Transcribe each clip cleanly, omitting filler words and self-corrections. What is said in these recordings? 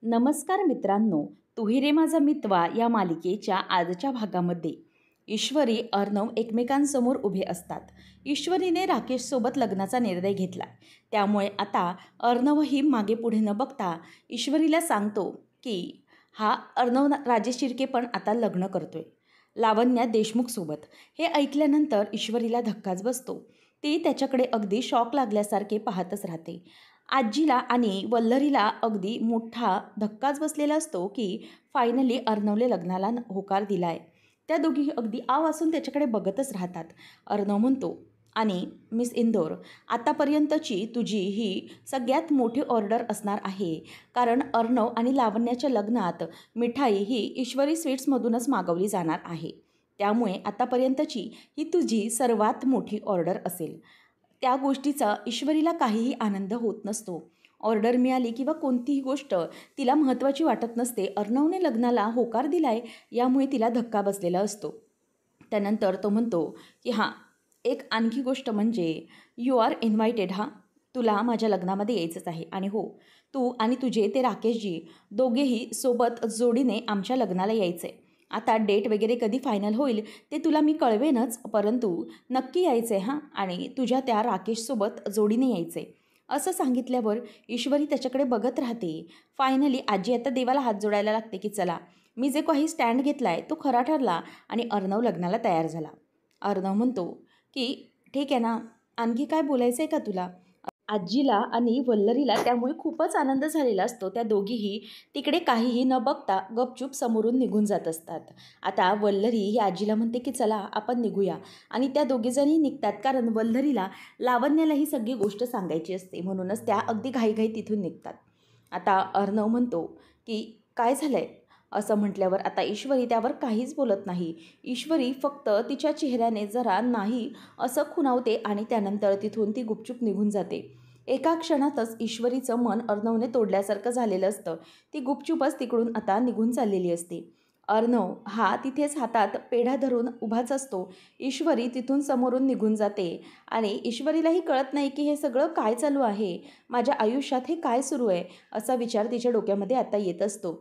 नमस्कार मित्रांनो, तू रे माझा मितवा या मालिकेच्या आजच्या भागामध्ये ईश्वरी अर्णव एकमेकांसमोर उभे असतात. ईश्वरीने राकेशसोबत लग्नाचा निर्णय घेतला. त्यामुळे आता अर्णवही मागे पुढे न बघता ईश्वरीला सांगतो की हा अर्णव राजेश शिर्के पण आता लग्न करतोय लावण्या देशमुखसोबत. हे ऐकल्यानंतर ईश्वरीला धक्काच बसतो. ती त्याच्याकडे अगदी शॉक लागल्यासारखे पाहतच राहते. आजीला आणि वल्लरीला अगदी मोठा धक्काच बसलेला असतो की फायनली अर्णवले लग्नाला होकार दिलाय. त्या दोघी अगदी आवासून त्याच्याकडे बघतच राहतात. अर्णव म्हणतो, आणि मिस इंदोर, आतापर्यंतची तुझी ही सगळ्यात मोठी ऑर्डर असणार आहे, कारण अर्णव आणि लावण्याच्या लग्नात मिठाई ही ईश्वरी स्वीट्समधूनच मागवली जाणार आहे. त्यामुळे आतापर्यंतची ही तुझी सर्वात मोठी ऑर्डर असेल. त्या गोष्टीचा ईश्वरीला काहीही आनंद होत नसतो. ऑर्डर मिळाली किंवा कोणतीही गोष्ट तिला महत्त्वाची वाटत नसते. अर्णवने लग्नाला होकार दिलाय यामुळे तिला धक्का बसलेला असतो. त्यानंतर तो म्हणतो की हां, एक आणखी गोष्ट म्हणजे यू आर इन्व्हायटेड. हां, तुला माझ्या लग्नामध्ये यायचंच आहे. आणि हो, तू आणि तुझे ते राकेशजी दोघेही सोबत जोडीने आमच्या लग्नाला यायचं आहे. आता डेट वगैरे कधी फायनल होईल ते तुला मी कळवेनच, परंतु नक्की यायचं आहे हां, आणि तुझ्या त्या राकेशसोबत जोडीने यायचं आहे. असं सांगितल्यावर ईश्वरी त्याच्याकडे बघत राहते. फायनली आजी आता देवाला हात जोडायला लागते की चला, मी जे काही स्टँड घेतला आहे तो खरा ठरला आणि अर्णव लग्नाला तयार झाला. अर्णव म्हणतो की ठीक आहे ना, आणखी काय बोलायचं आहे का तुला? आजीला आणि वल्लरीला त्यामुळे खूपच आनंद झालेला असतो. त्या दोघीही तिकडे काहीही न बघता गपचूप समोरून निघून जात असतात. आता वल्लरी ही आजीला म्हणते की चला आपण निघूया, आणि त्या दोघीजणी निघतात, कारण वल्लरीला लावण्याला ही सगळी गोष्ट सांगायची असते. म्हणूनच त्या अगदी घाईघाई तिथून निघतात. आता अर्णव म्हणतो की काय झालं आहे असं म्हटल्यावर आता ईश्वरी त्यावर काहीच बोलत नाही. ईश्वरी फक्त तिच्या चेहऱ्याने जरा नाही असं खुणावते आणि त्यानंतर तिथून ती गुपचूप निघून जाते. एका क्षणातच ईश्वरीचं मन अर्णवने तोडल्यासारखं झालेलं असतं. ती गुपचूपच तिकडून आता निघून चाललेली असते. अर्णव हा तिथेच हातात पेढा धरून उभाच असतो. ईश्वरी तिथून समोरून निघून जाते आणि ईश्वरीलाही कळत नाही की हे सगळं काय चालू आहे, माझ्या आयुष्यात हे काय सुरू आहे, असा विचार तिच्या डोक्यामध्ये आता येत असतो.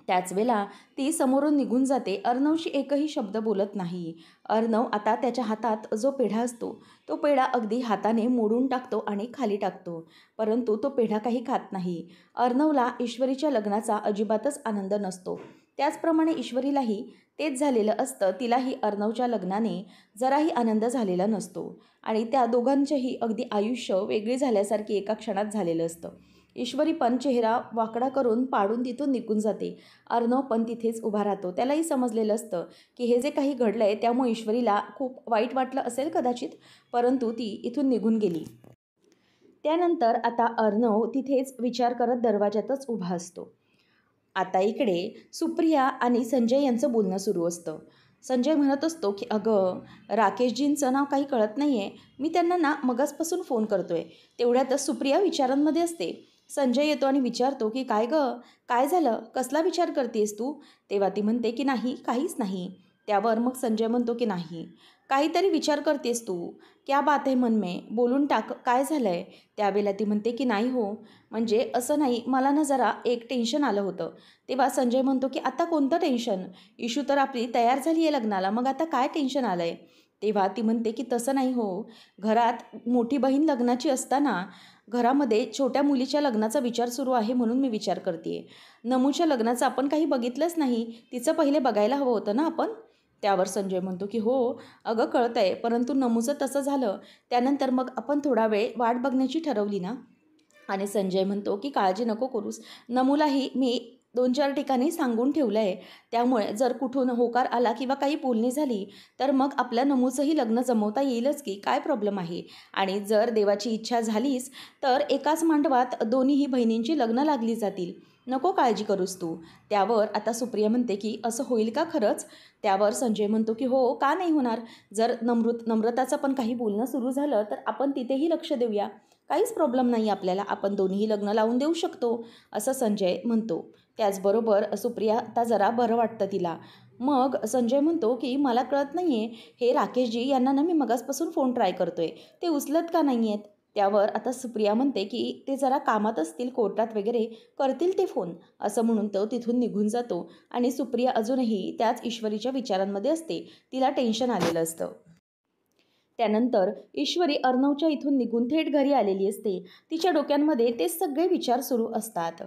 त्याच वेळेला ती समोरून निघून जाते. अर्णवशी एकही शब्द बोलत नाही. अर्णव आता त्याच्या हातात जो पेढा असतो तो पेढा अगदी हाताने मोडून टाकतो आणि खाली टाकतो, परंतु तो पेढा काही खात नाही. अर्णवला ईश्वरीच्या लग्नाचा अजिबातच आनंद नसतो. त्याचप्रमाणे ईश्वरीलाही तेच झालेलं असतं. तिलाही अर्णवच्या लग्नाने जराही आनंद झालेला नसतो आणि त्या दोघांचेही अगदी आयुष्य वेगळे झाल्यासारखे एका क्षणात झालेलं असतं. ईश्वरी पण चेहरा वाकडा करून पाडून तिथून निघून जाते. अर्णव पण तिथेच उभा राहतो. त्यालाही समजलेलं असतं की हे जे काही घडलं आहे त्यामुळे ईश्वरीला खूप वाईट वाटलं असेल कदाचित, परंतु ती इथून निघून गेली. त्यानंतर आता अर्णव तिथेच विचार करत दरवाजातच उभा असतो. आता इकडे सुप्रिया आणि संजय यांचं बोलणं सुरू असतं. संजय म्हणत असतो की अगं, राकेशजींचं नाव काही कळत नाही आहे, मी त्यांना ना मगासपासून फोन करतो आहे. तेवढ्यातच सुप्रिया विचारांमध्ये असते. संजय येतो आणि विचारतो की काय गं, काय झालं, कसला विचार करतेस तू? तेव्हा ती म्हणते की नाही, काहीच नाही. त्यावर मग संजय म्हणतो की नाही, काहीतरी विचार करतेस तू, क्या बात आहे मन में, बोलून टाक, काय झालं आहे? त्यावेळेला ती म्हणते की नाही हो, म्हणजे असं नाही, मला ना जरा एक टेन्शन आलं होतं. तेव्हा संजय म्हणतो की आता कोणतं टेन्शन? इशू तर आपली तयार झाली आहे लग्नाला, मग आता काय टेन्शन आलं आहे? तेव्हा ती म्हणते की तसं नाही हो, घरात मोठी बहीण लग्नाची असताना घरामध्ये छोट्या मुलीच्या लग्नाचा विचार सुरू आहे, म्हणून मी विचार करते आहे. नमूच्या लग्नाचं आपण काही बघितलंच नाही, तिचं पहिले बघायला हवं होतं ना आपण? त्यावर संजय म्हणतो की हो अगं, कळतं आहे, परंतु नमूचं तसं झालं त्यानंतर मग आपण थोडा वेळ वाट बघण्याची ठरवली ना. आणि संजय म्हणतो की काळजी नको करूस, नमूलाही मी 2-4 ठिकाणी सांगून ठेवलं आहे. त्यामुळे जर कुठून होकार आला किंवा काही बोलणी झाली तर मग आपल्या नमूचंही लग्न जमवता येईलच की, काय प्रॉब्लेम आहे? आणि जर देवाची इच्छा झालीच तर एकाच मांडवात दोन्हीही बहिणींची लग्न लागली जातील. नको काळजी करूस तू. त्यावर आता सुप्रिया म्हणते की असं होईल का खरंच? त्यावर संजय म्हणतो की हो, का नाही होणार? जर नम्रताचं पण काही बोलणं सुरू झालं तर आपण तिथेही लक्ष देऊया, काहीच प्रॉब्लेम नाही आपल्याला, आपण दोन्हीही लग्न लावून देऊ शकतो, असं संजय म्हणतो. त्याचबरोबर सुप्रिया आता जरा बरं वाटतं तिला. मग संजय म्हणतो की मला कळत नाही आहे, हे राकेशजी यांना ना मी मगासपासून फोन ट्राय करतो आहे, ते उचलत का नाही आहेत? त्यावर आता सुप्रिया म्हणते की ते जरा कामात असतील, कोर्टात वगैरे, करतील ते फोन, असं म्हणून तो तिथून निघून जातो. आणि सुप्रिया अजूनही त्याच ईश्वरीच्या विचारांमध्ये असते. तिला टेन्शन आलेलं असतं. त्यानंतर ईश्वरी अर्णवच्या इथून निघून थेट घरी आलेली असते. तिच्या डोक्यांमध्ये ते सगळे विचार सुरू असतात.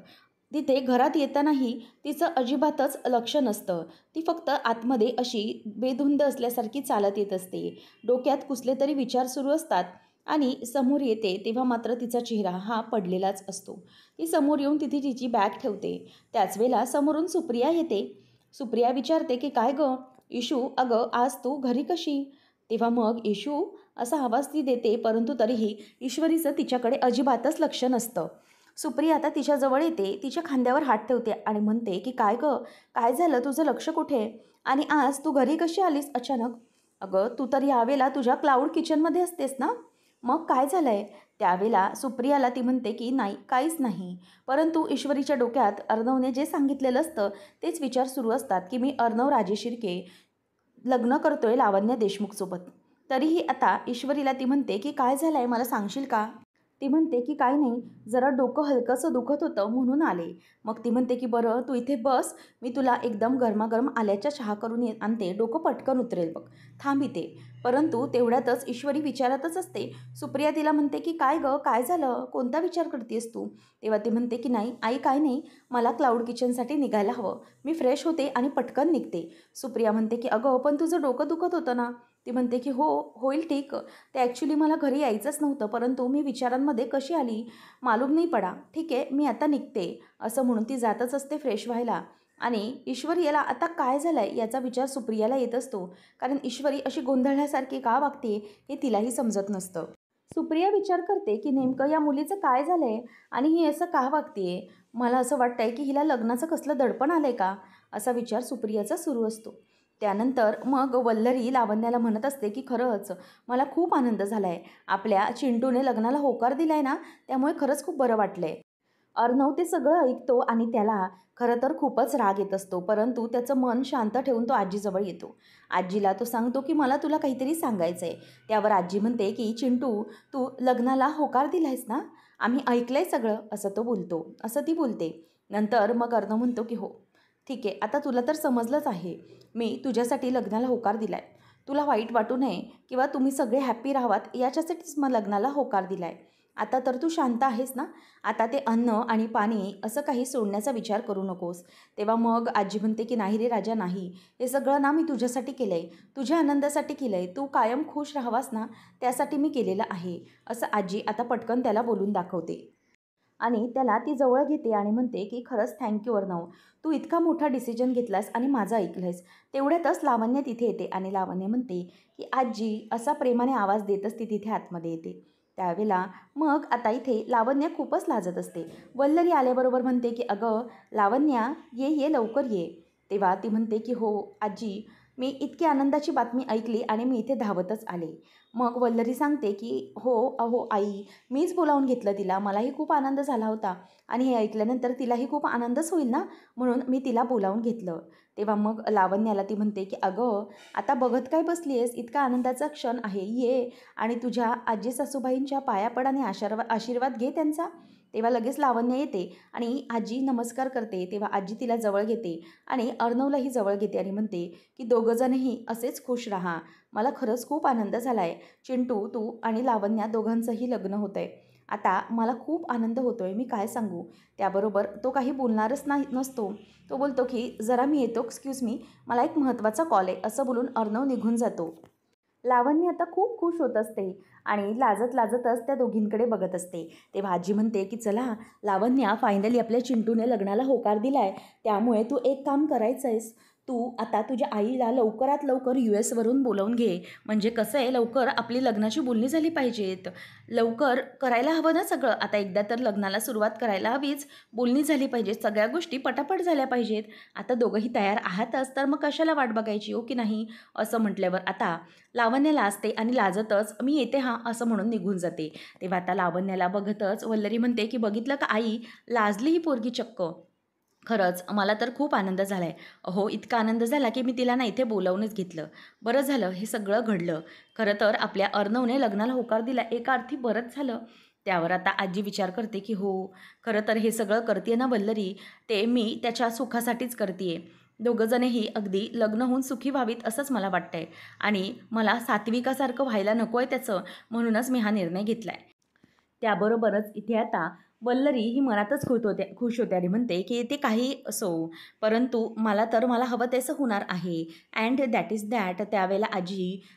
तिथे घरात येतानाही तिचं अजिबातच लक्ष नसतं. ती फक्त आतमध्ये अशी बेधुंद असल्यासारखी चालत येत असते. डोक्यात कुठले तरी विचार सुरू असतात आणि समोर येते तेव्हा मात्र तिचा चेहरा हा पडलेलाच असतो. ती समोर येऊन तिथे तिची बॅग ठेवते. त्याच वेळेला समोरून सुप्रिया येते. सुप्रिया विचारते की काय गं इशू, अगं आज तू घरी कशी? तेव्हा मग इशू असा आवाज ती देते, परंतु तरीही ईश्वरीचं तिच्याकडे अजिबातच लक्ष नसतं. सुप्रिया आता तिच्याजवळ येते, तिच्या खांद्यावर हात ठेवते आणि म्हणते की काय गं, काय झालं, तुझं लक्ष कुठे? आणि आज तू घरी कशी आलीस अचानक? अगं तू तर यावेळेला तुझ्या क्लाउड किचनमध्ये असतेस ना, मग काय झालंय? त्यावेळेला सुप्रियाला ती म्हणते की नाही, काहीच नाही. परंतु ईश्वरीच्या डोक्यात अर्णवने जे सांगितलेलं असतं तेच विचार सुरू असतात की मी अर्णव राजे शिर्के लग्न करतोय लावण्य देशमुखसोबत. तरीही आता ईश्वरीला ती म्हणते की काय झालंय, मला सांगशील का? ती म्हणते की काय नाही, जरा डोकं हलकंसं दुखत होतं म्हणून आले. मग ती म्हणते की बरं तू इथे बस, मी तुला एकदम गरमागरम आल्याचा चहा करून आणते, डोकं पटकन उतरेल बघ, थांब इथे. परंतु तेवढ्यातच ईश्वरी विचारातच असते. सुप्रिया तिला म्हणते की काय गं, काय झालं, कोणता विचार करतेस तू? तेव्हा ती म्हणते की नाही आई, काय नाही, मला क्लाउड किचनसाठी निघायला हवं, मी फ्रेश होते आणि पटकन निघते. सुप्रिया म्हणते की अगं पण तुझं डोकं दुखत होतं ना? ती म्हणते की हो, होईल ठीक. ते ॲक्च्युली मला घरी यायचंच नव्हतं, परंतु मी विचारांमध्ये कशी आली मालूम नाही पडा. ठीक आहे, मी आता निघते, असं म्हणून ती जातच असते फ्रेश व्हायला. आणि ईश्वरी याला आता काय झालं आहे याचा विचार सुप्रियाला येत असतो. कारण ईश्वरी अशी गोंधळल्यासारखी का वागते हे तिलाही समजत नसतं. सुप्रिया विचार करते की नेमकं या मुलीचं काय झालं आहे आणि ही असं का वागते. मला असं वाटतं आहे की हिला लग्नाचं कसलं दडपण आलं आहे का, असा विचार सुप्रियाचा सुरू असतो. त्यानंतर मग वल्लरी लावण्याला म्हणत असते की खरंच मला खूप आनंद झाला आहे, आपल्या चिंटूने लग्नाला होकार दिला आहे ना, त्यामुळे खरंच खूप बरं वाटलं आहे. अर्णव ते सगळं ऐकतो आणि त्याला खरं तर खूपच राग येत असतो, परंतु त्याचं मन शांत ठेवून तो आजीजवळ येतो. आजीला तो सांगतो की मला तुला काहीतरी सांगायचं आहे. त्यावर आजी म्हणते की चिंटू, तू लग्नाला होकार दिलायस ना, आम्ही ऐकलंय सगळं, असं ती बोलते. नंतर मग अर्णव म्हणतो की हो ठीक आहे, आता तुला तर समजलंच आहे, मी तुझ्यासाठी लग्नाला होकार दिलाय, तुला वाईट वाटू नये किंवा तुम्ही सगळे हॅप्पी राहावात याच्यासाठीच मग लग्नाला होकार दिलाय. आता तर तू शांत आहेस ना, आता ते अन्न आणि पाणी असं काही सोडण्याचा विचार करू नकोस. तेव्हा मग आजी म्हणते की नाही रे राजा, नाही, हे सगळं ना मी तुझ्यासाठी केलं आहे, तुझ्या आनंदासाठी केलं आहे, तू कायम खुश राहावास ना, त्यासाठी मी केलेलं आहे, असं आजी आता पटकन त्याला बोलून दाखवते. आणि त्याला ती जवळ घेते आणि म्हणते की खरंच थँक्यू अर्णव, तू इतका मोठा डिसिजन घेतलास आणि माझं ऐकलंयस. तेवढ्यातच लावण्य तिथे येते आणि लावण्य म्हणते की आजी, असा प्रेमाने आवाज देतच ती तिथे आतमध्ये येते. त्यावेळेला मग आता इथे लावण्य खूपच लाजत असते. वल्लरी आल्याबरोबर म्हणते की अगं लावण्या, ये ये लवकर ये. तेव्हा ती म्हणते की हो आजी, मी इतकी आनंदाची बातमी ऐकली आणि मी इथे धावतच आले. मग वल्लरी सांगते की हो अहो आई, मीच बोलावून घेतलं तिला, मलाही खूप आनंद झाला होता आणि हे ऐकल्यानंतर तिलाही खूप आनंदच होईल ना, म्हणून मी तिला बोलावून घेतलं. तेव्हा मग लावण्याला ती म्हणते की अगं आता बघत काय बसली आहेस, इतका आनंदाचा क्षण आहे, ये आणि तुझ्या आजी सासूबाईंच्या पाया पड आणि आशीर्वाद घे त्यांचा. तेव्हा लगेच लावण्य येते आणि आजी नमस्कार करते. तेव्हा आजी तिला जवळ घेते आणि अर्णवलाही जवळ घेते आणि म्हणते की दोघंजणही असेच खुश राहा, मला खरंच खूप आनंद झाला आहे. चिंटू, तू आणि लावण्या दोघांचंही लग्न होतं आहे, आता मला खूप आनंद होतो आहे, मी काय सांगू. त्याबरोबर तो काही बोलणारच नसतो. तो बोलतो की जरा मी येतो, एक्सक्यूज मी, मला एक महत्त्वाचा कॉल आहे, असं बोलून अर्णव निघून जातो. लावण्य आता खूप खुश होत असते आणि लाजत लाजतच त्या दोघींकडे बघत असते. तेव्हा आजी म्हणते की चला लावण्या, फायनली आपल्या चिंटूने लग्नाला होकार दिलाय, त्यामुळे तू एक काम करायचं आहेस, तू आता तुझ्या आईला लवकरात लवकर US वरून बोलावून घे. म्हणजे कसं आहे, लवकर आपली लग्नाची बोलणी झाली पाहिजेत, लवकर करायला हवं ना सगळं. आता एकदा तर लग्नाला सुरुवात करायला हवीच, बोलणी झाली पाहिजे, सगळ्या गोष्टी पटापट झाल्या पाहिजेत. आता दोघंही तयार आहातच, तर मग कशाला वाट बघायची हो की नाही. असं म्हटल्यावर आता लावण्य लाजते आणि लाजतच मी येते हां असं म्हणून निघून जाते. तेव्हा आता लावण्याला बघतच वल्लरी म्हणते की बघितलं का आई, लाजली ही पोरगी चक्क. खरंच मला तर खूप आनंद झाला आहे. अहो, इतका आनंद झाला की मी तिला ना इथे बोलावूनच घेतलं. बरं झालं हे सगळं घडलं. खरं तर आपल्या अर्णवने लग्नाला होकार दिला, एका अर्थी बरंच झालं. त्यावर आता आजी विचार करते की हो, खरं तर हे सगळं करते ना वल्लरी, ते मी त्याच्या सुखासाठीच करते आहे. दोघंजणही अगदी लग्न होऊन सुखी व्हावीत असंच मला वाटतंय आणि मला सात्विकासारखं व्हायला नको आहे त्याचं, म्हणूनच मी हा निर्णय घेतला आहे. त्याबरोबरच इथे आता वल्लरी ही मनातच खुश होते आणि म्हणते की ते काही असो, परंतु मला हवं तसं होणार आहे. And that is that. त्यावेळेला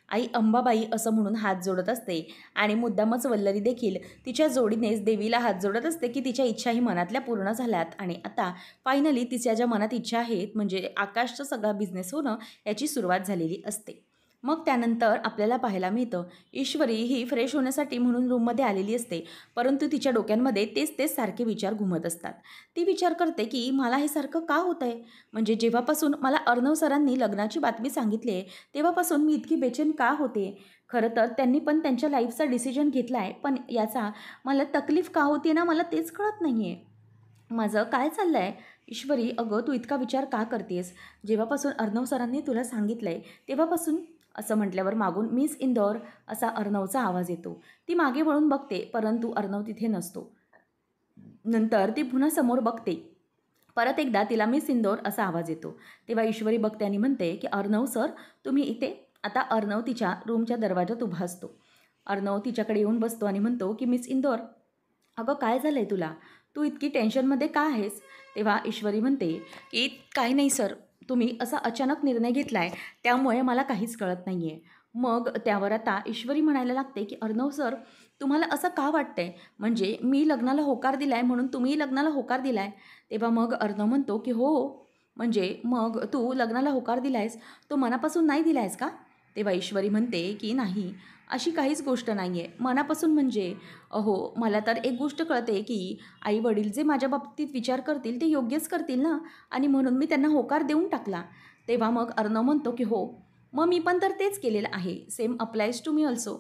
आई अंबाबाई असं म्हणून हात जोडत असते आणि मुद्दामच वल्लरी देखील तिच्या जोडीनेच देवीला हात जोडत असते की तिच्या इच्छाही मनातल्या पूर्ण झाल्यात आणि आता फायनली तिच्या ज्या मनात इच्छा आहेत म्हणजे आकाशचा सगळा बिझनेस होणं याची सुरुवात झालेली असते. मग त्यानंतर आपल्याला पाहायला मिळतं ईश्वरी ही फ्रेश होण्यासाठी म्हणून रूममध्ये आलेली असते, परंतु तिच्या डोक्यांमध्ये तेच तेच सारखे विचार घुमत असतात. ती विचार करते की मला हे सारखं का होतं आहे, म्हणजे जेव्हापासून मला अर्णव सरांनी लग्नाची बातमी सांगितली आहे तेव्हापासून मी इतकी बेचैन का होते. खरं तर त्यांनी पण त्यांच्या लाईफचा डिसिजन घेतला आहे, पण याचा मला तकलीफ का होती ना, मला तेच कळत नाही आहे. माझं काय चाललं आहे. ईश्वरी, अगं तू इतका विचार का करतेस, जेव्हापासून अर्णव सरांनी तुला सांगितलं आहे तेव्हापासून. असं म्हटल्यावर मागून मिस इंदौर असा अर्णवचा आवाज येतो. ती मागे वळून बघते, परंतु अर्णव तिथे नसतो. नंतर ती पुन्हा समोर बघते, परत एकदा तिला मिस इंदौर असा आवाज येतो. तेव्हा ईश्वरी बघते आणि म्हणते की अर्णव सर, तुम्ही इथे. आता अर्णव तिच्या रूमच्या दरवाजात उभा असतो. अर्णव तिच्याकडे येऊन बसतो आणि म्हणतो की मिस इंदौर, अगं काय झालं आहे तुला, तू इतकी टेन्शनमध्ये का आहेस. तेव्हा ईश्वरी म्हणते की काही नाही सर, तुम्ही असा अचानक निर्णय घेतला आहे त्यामुळे मला काहीच कळत नाही आहे. मग त्यावर आता ईश्वरी म्हणायला लागते की अर्णव सर, तुम्हाला असं का वाटतंय, म्हणजे मी लग्नाला होकार दिला आहे म्हणून तुम्हीही लग्नाला होकार दिला आहे. तेव्हा मग अर्णव म्हणतो की हो, म्हणजे मग तू लग्नाला होकार दिला आहेस, तो मनापासून नाही दिला आहेस का. तेव्हा ईश्वरी म्हणते की नाही, अशी काहीच गोष्ट नाही आहे. मनापासून म्हणजे अहो, मला तर एक गोष्ट कळते की आई-वडील जे माझ्या बाबतीत विचार करतील ते योग्यच करतील ना, आणि म्हणून मी त्यांना होकार देऊन टाकला. तेव्हा मग अर्णव म्हणतो की हो, मग मी पण तर तेच केलेलं आहे. Same applies to me also.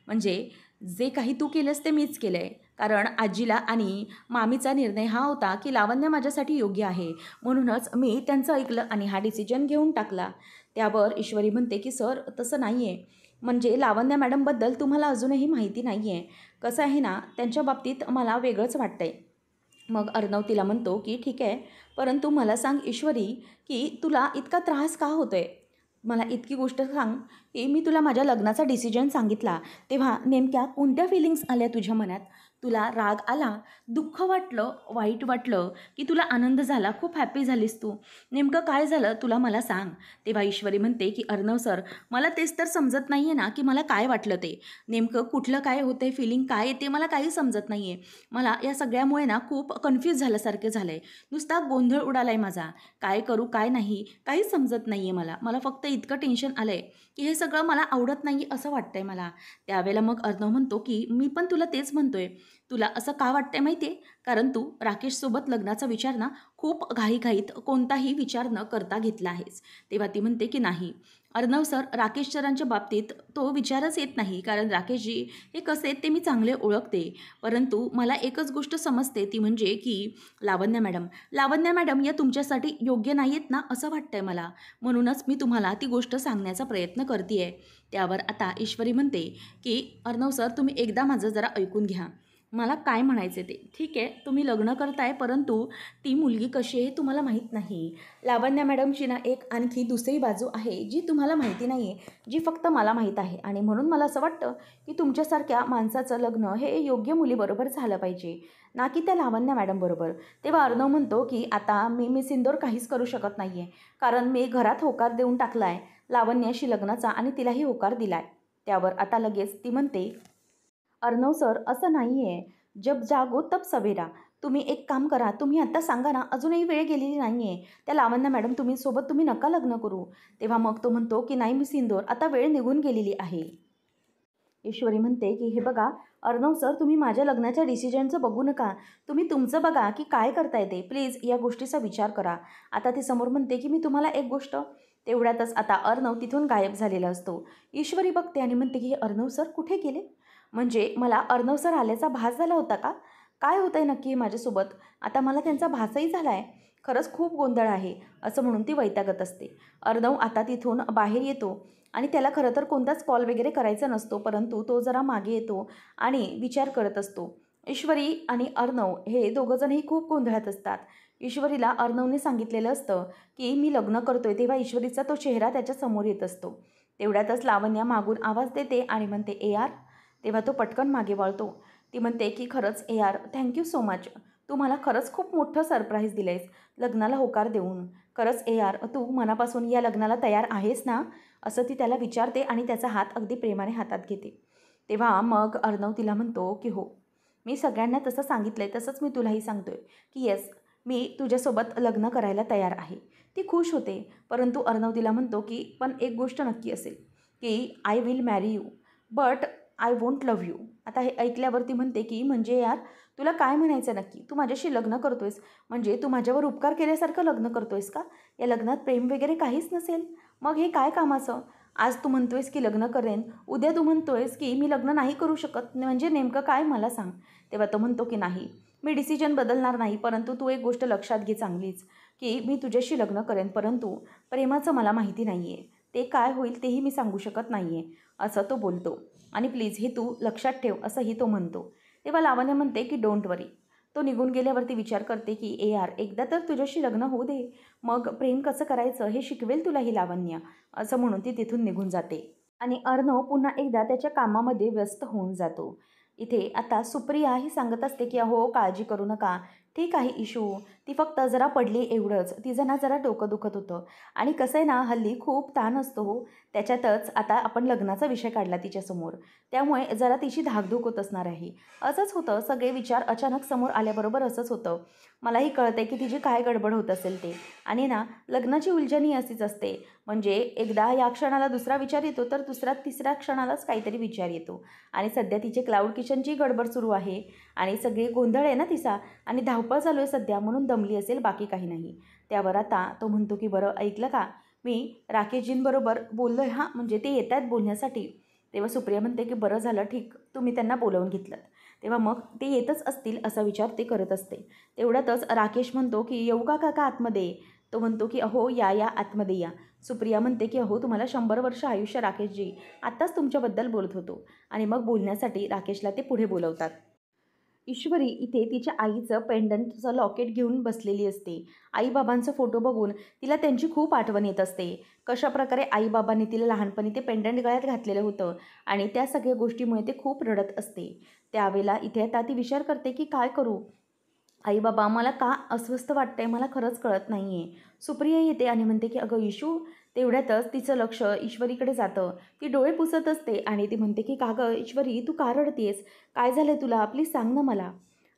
म्हणजे जे काही तू केलंस ते मीच केलं आहे. कारण आजीला आणि मामीचा निर्णय हा होता की लावण्य माझ्यासाठी योग्य आहे. म्हणूनच मी त्यांचं ऐकलं आणि हा डिसिजन घेऊन टाकला. त्यावर ईश्वरी म्हणते की सर, तसं नाही आहे. म्हणजे लावण्य मॅडमबद्दल तुम्हाला अजूनही माहिती नाही आहे. कसं आहे ना, त्यांच्या बाबतीत मला वेगळंच वाटतं आहे. मग अर्णव तिला म्हणतो की ठीक आहे, परंतु मला सांग ईश्वरी, की तुला इतका त्रास का होतो आहे. मला इतकी गोष्ट सांग की मी तुला माझ्या लग्नाचा डिसिजन सांगितला तेव्हा नेमक्या कोणत्या फिलिंग्स आल्या तुझ्या मनात. तुला राग आला, दुःख वाटलं, वाईट वाटलं, की तुला आनंद झाला, खूप हॅपी झालीस तू. नेमकं काय झालं तुला मला सांग. तेव्हा ईश्वरी म्हणते की अर्णव सर, मला तेच तर समजत नाही आहे ना की मला काय वाटलं ते. नेमकं कुठलं काय होतं आहे, फिलिंग काय येते, मला काही समजत नाही आहे. मला या सगळ्यामुळे ना खूप कन्फ्यूज झाल्यासारखं झालं आहे. नुसता गोंधळ उडाला आहे माझा. काय करू काय नाही काहीच समजत नाही आहे मला. मला फक्त इतकं टेन्शन आलं आहे की हे सगळं मला आवडत नाही असं वाटतं आहे मला. त्यावेळेला मग अर्णव म्हणतो की मी पण तुला तेच म्हणतो आहे. तुला असं का वाटतंय माहिती आहे, कारण तू राकेशसोबत लग्नाचा विचार ना खूप घाईघाईत कोणताही विचार न करता घेतला आहेस. तेव्हा ती म्हणते की नाही अर्णव सर, राकेश सरांच्या बाबतीत तो विचारच येत नाही, कारण राकेशजी हे कसे आहेत ते मी चांगले ओळखते. परंतु मला एकच गोष्ट समजते, ती म्हणजे की लावण्या मॅडम या तुमच्यासाठी योग्य नाही आहेत ना असं वाटतंय मला. म्हणूनच मी तुम्हाला ती गोष्ट सांगण्याचा प्रयत्न करते आहे. त्यावर आता ईश्वरी म्हणते की अर्णव सर, तुम्ही एकदा माझं जरा ऐकून घ्या. मला काय म्हणायचे ते. ठीक आहे, तुम्ही लग्न करताय, परंतु ती मुलगी कशी आहे हे तुम्हाला माहीत नाही. लावण्या मॅडमची ना एक आणखी दुसरी बाजू आहे जी तुम्हाला माहिती नाही आहे, जी फक्त मला माहीत आहे. आणि म्हणून मला असं वाटतं की तुमच्यासारख्या माणसाचं लग्न हे योग्य मुलीबरोबर झालं पाहिजे, ना की त्या लावण्या मॅडमबरोबर. तेव्हा अर्णव म्हणतो की आता मी सिंदूर काहीच करू शकत नाही आहे, कारण मी घरात होकार देऊन टाकला आहे लावण्याशी लग्नाचा आणि तिलाही होकार दिला आहे. त्यावर आता लगेच ती म्हणते अर्णव सर, असं नाही आहे. जब जागो तब सवेरा. तुम्ही एक काम करा, तुम्ही आत्ता सांगा ना, अजूनही वेळ गेलेली नाही आहे. त्या लावण्या मॅडम तुम्ही नका लग्न करू. तेव्हा मग तो म्हणतो की नाही मिस इंदोर, आता वेळ निघून गेलेली आहे. ईश्वरी म्हणते की हे बघा अर्णव सर, तुम्ही माझ्या लग्नाच्या डिसिजनचं बघू नका. तुम्ही तुमचं बघा की काय करता येते. प्लीज या गोष्टीचा विचार करा. आता ती समोर म्हणते की मी तुम्हाला एक गोष्ट. तेवढ्यातच आता अर्णव तिथून गायब झालेला असतो. ईश्वरी बघते आणि म्हणते की अर्णव सर कुठे गेले. म्हणजे मला अर्णव सर आल्याचा भास झाला होता का. काय होतंय नक्की माझ्यासोबत? आता मला त्यांचा भासही झाला आहे. खरंच खूप गोंधळ आहे, असं म्हणून ती वैतागत असते. अर्णव आता तिथून बाहेर येतो आणि त्याला खरं तर कोणताच कॉल वगैरे करायचा नसतो, परंतु तो जरा मागे येतो आणि विचार करत असतो. ईश्वरी आणि अर्णव हे दोघंजणही खूप गोंधळात असतात. ईश्वरीला अर्णवने सांगितलेलं असतं की मी लग्न करतोय, तेव्हा ईश्वरीचा तो चेहरा त्याच्या समोर येत असतो. तेवढ्यातच लावण्या मागून आवाज देते आणि म्हणते, ए आर. तेव्हा तो पटकन मागे वळतो. ती म्हणते की खरंच ए आर, थँक्यू सो मच. तू मला खरंच खूप मोठं सरप्राईज दिलंयस लग्नाला होकार देऊन. खरंच ए आर, तू मनापासून या लग्नाला तयार आहेस ना? असं ती त्याला विचारते आणि त्याचा हात अगदी प्रेमाने हातात घेते. तेव्हा मग अर्णव तिला म्हणतो की हो, मी सगळ्यांना तसं सांगितलंय तसंच मी तुलाही सांगतोय की येस, मी तुझ्यासोबत लग्न करायला तयार आहे. ती खुश होते, परंतु अर्णव तिला म्हणतो की पण एक गोष्ट नक्की असेल की आय विल मॅरी you but I won't love you. आता हे ऐकल्यावरती म्हणते की म्हणजे यार, तुला काय म्हणायचं नक्की? तू माझ्याशी लग्न करतोयस म्हणजे तू माझ्यावर उपकार केल्यासारखं लग्न करतोयस का? या लग्नात प्रेम वगैरे काहीच नसेल, मग हे काय कामाचं? आज तू म्हणतोयस की लग्न करेन, उद्या तू म्हणतोयस की मी लग्न नाही करू शकत, म्हणजे नेमकं काय मला सांग. तेव्हा तो म्हणतो की नाही, मी डिसिजन बदलणार नाही, परंतु तू एक गोष्ट लक्षात घे चांगलीच, की मी तुझ्याशी लग्न करेन, परंतु प्रेमाचं मला माहिती नाही आहे. ते काय होईल तेही मी सांगू शकत नाही आहे, असं तो बोलतो. आणि प्लीज हे तू लक्षात ठेव, असंही तो म्हणतो. तेव्हा लावण्य म्हणते की डोंट वरी. तो निघून गेल्यावरती विचार करते की ए यार, एकदा तर तुझ्याशी लग्न होऊ दे, मग प्रेम कसं करायचं हे शिकवेल तुला ही लावण्य, असं म्हणून ती तिथून निघून जाते. आणि अर्णव पुन्हा एकदा त्याच्या कामामध्ये व्यस्त होऊन जातो. इथे आता सुप्रिया ही सांगत असते की अहो काळजी करू नका, ठीक आहे इशू, ती फक्त जरा पडली एवढंच, तिचं ना जरा डोकं दुखत होतं. आणि कसं आहे ना, हल्ली खूप ताण असतो हो, त्याच्यातच आता आपण लग्नाचा विषय काढला तिच्यासमोर, त्यामुळे जरा तिची धाकधूक होत असणार आहे. असंच होतं, सगळे विचार अचानक समोर आल्याबरोबर असंच होतं. मलाही कळतंय की तिची काय गडबड होत असेल ते. आणि ना, लग्नाची उलझनी अशीच असते, म्हणजे एकदा या क्षणाला दुसरा विचार येतो तर दुसऱ्या तिसऱ्या क्षणालाच काहीतरी विचार येतो. आणि सध्या तिचे क्लाउड किचनची गडबड सुरू आहे आणि सगळी गोंधळ आहे ना तिचा, आणि धावपळ चालू आहे सध्या, म्हणून दमली असेल, बाकी काही नाही. त्यावर आता तो म्हणतो की बरं ऐकलं का, मी राकेशजींबरोबर बोललो आहे हां, म्हणजे ते येत आहेत बोलण्यासाठी. तेव्हा सुप्रिया म्हणते की बरं झालं, ठीक, तुम्ही त्यांना बोलावून घेतलं. तेव्हा मग ते येतच असतील असा विचार ते करत असते. तेवढ्यातच राकेश म्हणतो की येऊ का काका आतमध्ये? तो म्हणतो की अहो या या आतमध्ये या. सुप्रिया म्हणते की अहो तुम्हाला 100 वर्ष आयुष्य राकेशजी, आत्ताच तुमच्याबद्दल बोलत होतो. आणि मग बोलण्यासाठी राकेशला ते पुढे बोलवतात. ईश्वरी इथे तिच्या आईचं पेंडंटचं लॉकेट घेऊन बसलेली असते. आईबाबांचा फोटो बघून तिला त्यांची खूप आठवण येत असते. कशाप्रकारे आईबाबांनी तिला लहानपणी ते पेंडंट गळ्यात घातलेलं होतं आणि त्या सगळ्या गोष्टीमुळे ते खूप रडत असते. त्यावेळेला इथे आता ती विचार करते की काय करू? आई बाबा, मला का अस्वस्थ वाटतंय मला खरंच कळत नाही आहे. सुप्रिया येते आणि म्हणते की अगं इशू. तेवढ्यातच तिचं लक्ष ईश्वरीकडे जातं. ती डोळे पुसत असते आणि ती म्हणते की का गं ईश्वरी, तू का रडतेस? काय झालं तुला? प्लीज सांग ना मला.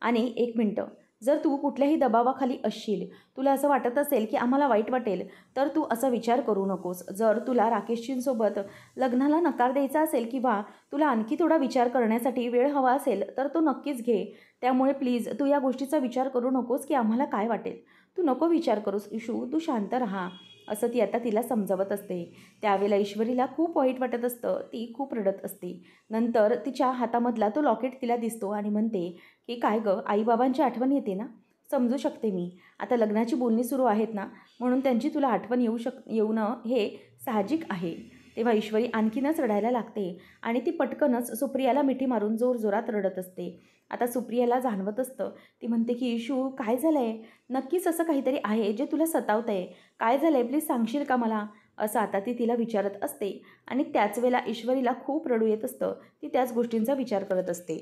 आणि एक मिनटं, जर तू कुठल्याही दबावाखाली असशील, तुला असं वाटत असेल की आम्हाला वाईट वाटेल, तर तू असा विचार करू नकोस. जर तुला राकेशजींसोबत लग्नाला नकार द्यायचा असेल किंवा तुला आणखी थोडा विचार करण्यासाठी वेळ हवा असेल, तर तो नक्कीच घे. त्यामुळे प्लीज तू या गोष्टीचा विचार करू नकोस की आम्हाला काय वाटेल. तू नको विचार करूस इशू, तू शांत राहा, असं ती आता तिला समजावत असते. त्यावेळेला ईश्वरीला खूप वाईट वाटत असतं. ती खूप रडत असते. नंतर तिच्या हातामधला तो लॉकेट तिला दिसतो आणि म्हणते की काय गं, आईबाबांची आठवण येते ना? समजू शकते मी. आता लग्नाची बोलणी सुरू आहेत ना, म्हणून त्यांची तुला आठवण येणं हे साहजिक आहे. तेव्हा ईश्वरी आणखीनच रडायला लागते आणि ती पटकनच सुप्रियाला मिठी मारून जोरजोरात रडत असते. आता सुप्रियाला जाणवत असतं. ती म्हणते की इशू काय झालं आहे? नक्कीच असं काहीतरी आहे जे तुला सतावतं आहे. काय झालं आहे, प्लीज सांगशील का मला? असं आता ती तिला विचारत असते. आणि त्याच वेळेला ईश्वरीला खूप रडू येत असतं. ती त्याच गोष्टींचा विचार करत असते.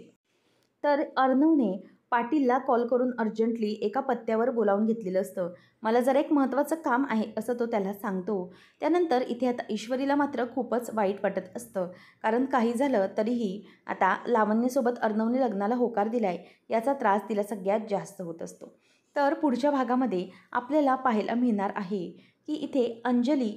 तर अर्णवने पाटीलला कॉल करून अर्जंटली एका पत्त्यावर बोलावून घेतलेलं असतं. मला जरा एक महत्त्वाचं काम आहे, असं तो त्याला सांगतो. त्यानंतर इथे आता ईश्वरीला मात्र खूपच वाईट वाटत असतं. कारण काही झालं तरीही आता लावण्यसोबत अर्णवने लग्नाला होकार दिला आहे, याचा त्रास तिला सगळ्यात जास्त होत असतो. तर पुढच्या भागामध्ये आपल्याला पाहायला मिळणार आहे की इथे अंजली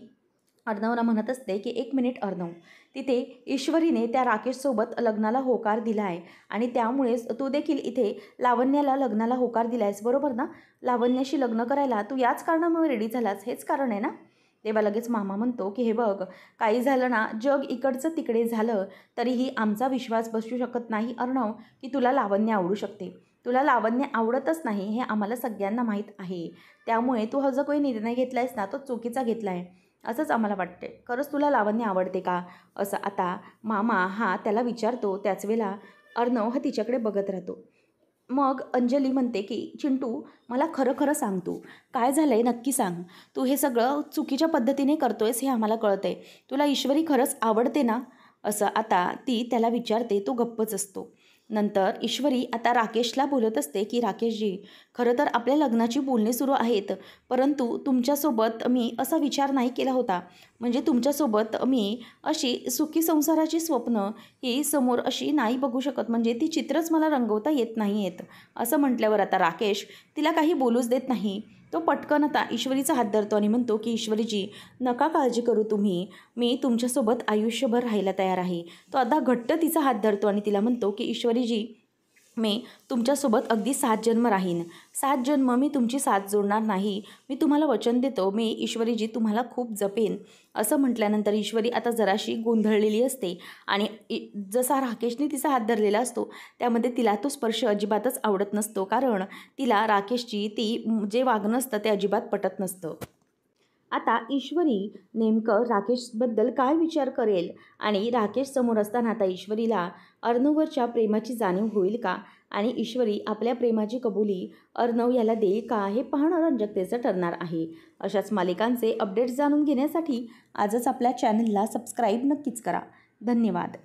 अर्णवला म्हणत असते की एक मिनिट अर्णव, तिथे ईश्वरीने त्या राकेशसोबत लग्नाला होकार दिला आहे आणि त्यामुळेच तू देखील इथे लावण्याला लग्नाला होकार दिला आहेस, बरोबर ना? लावण्याशी लग्न करायला तू याच कारणामुळे रेडी झालास, हेच कारण आहे ना? तेव्हा लगेच मामा म्हणतो की हे बघ, काही झालं ना, जग इकडचं तिकडे झालं तरीही आमचा विश्वास बसू शकत नाही अर्णव की तुला लावण्य आवडू शकते. तुला लावण्य आवडतच नाही हे आम्हाला सगळ्यांना माहीत आहे. त्यामुळे तू हा जो काही निर्णय घेतला आहेस ना तो चुकीचा घेतला आहे असंच आम्हाला वाटते. खरंच तुला लावण्य आवडते का? असं आता मामा हा त्याला विचारतो. त्याच वेळेला अर्णव हा तिच्याकडे बघत राहतो. मग अंजली म्हणते की चिंटू, मला खरं खरं सांग, तू काय झालं आहे नक्की सांग. तू हे सगळं चुकीच्या पद्धतीने करतोयस हे आम्हाला कळतं आहे. तुला ईश्वरी खरंच आवडते ना? असं आता ती त्याला विचारते. तो गप्पच असतो. नंतर ईश्वरी आता राकेशला बोलत असते की राकेशजी, खरं तर आपल्या लग्नाची बोलणी सुरू आहेत, परंतु तुमच्यासोबत मी असा विचार नाही केला होता. म्हणजे तुमच्यासोबत मी अशी सुखी संसाराची स्वप्न ही समोर अशी नाही बघू शकत. म्हणजे ती चित्रच मला रंगवता येत नाही आहेत. असं म्हटल्यावर आता राकेश तिला काही बोलूच देत नाही. तो पटकन आता ईश्वरीचा हात धरतो आणि म्हणतो की ईश्वरीजी, नका काळजी करू तुम्ही, मी तुमच्यासोबत आयुष्यभर राहायला तयार आहे. तो आता घट्ट तिचा हात धरतो आणि तिला म्हणतो की ईश्वरीजी, मी तुमच्यासोबत अगदी 7 जन्म राहीन. 7 जन्म मी तुमची साथ जोडणार नाही. मी तुम्हाला वचन देतो, मी ईश्वरीजी तुम्हाला खूप जपेन. असं म्हटल्यानंतर ईश्वरी आता जराशी गोंधळलेली असते आणि जसा राकेशने तिचा हात धरलेला असतो त्यामध्ये तिला तो स्पर्श अजिबातच आवडत नसतो. कारण तिला राकेशची जे वागणं असतं ते अजिबात पटत नसतं. आता ईश्वरी नेमकं राकेशबद्दल काय विचार करेल आणि राकेश समोर असताना आता ईश्वरीला अर्णववरच्या प्रेमाची जाणीव होईल का? आणि ईश्वरी आपल्या प्रेमाची कबुली अर्णव याला देईल का? हे पाहणं रंजकतेचं ठरणार आहे. अशाच मालिकांचे अपडेट्स जाणून घेण्यासाठी आजच आपल्या चॅनलला सबस्क्राईब नक्कीच करा. धन्यवाद.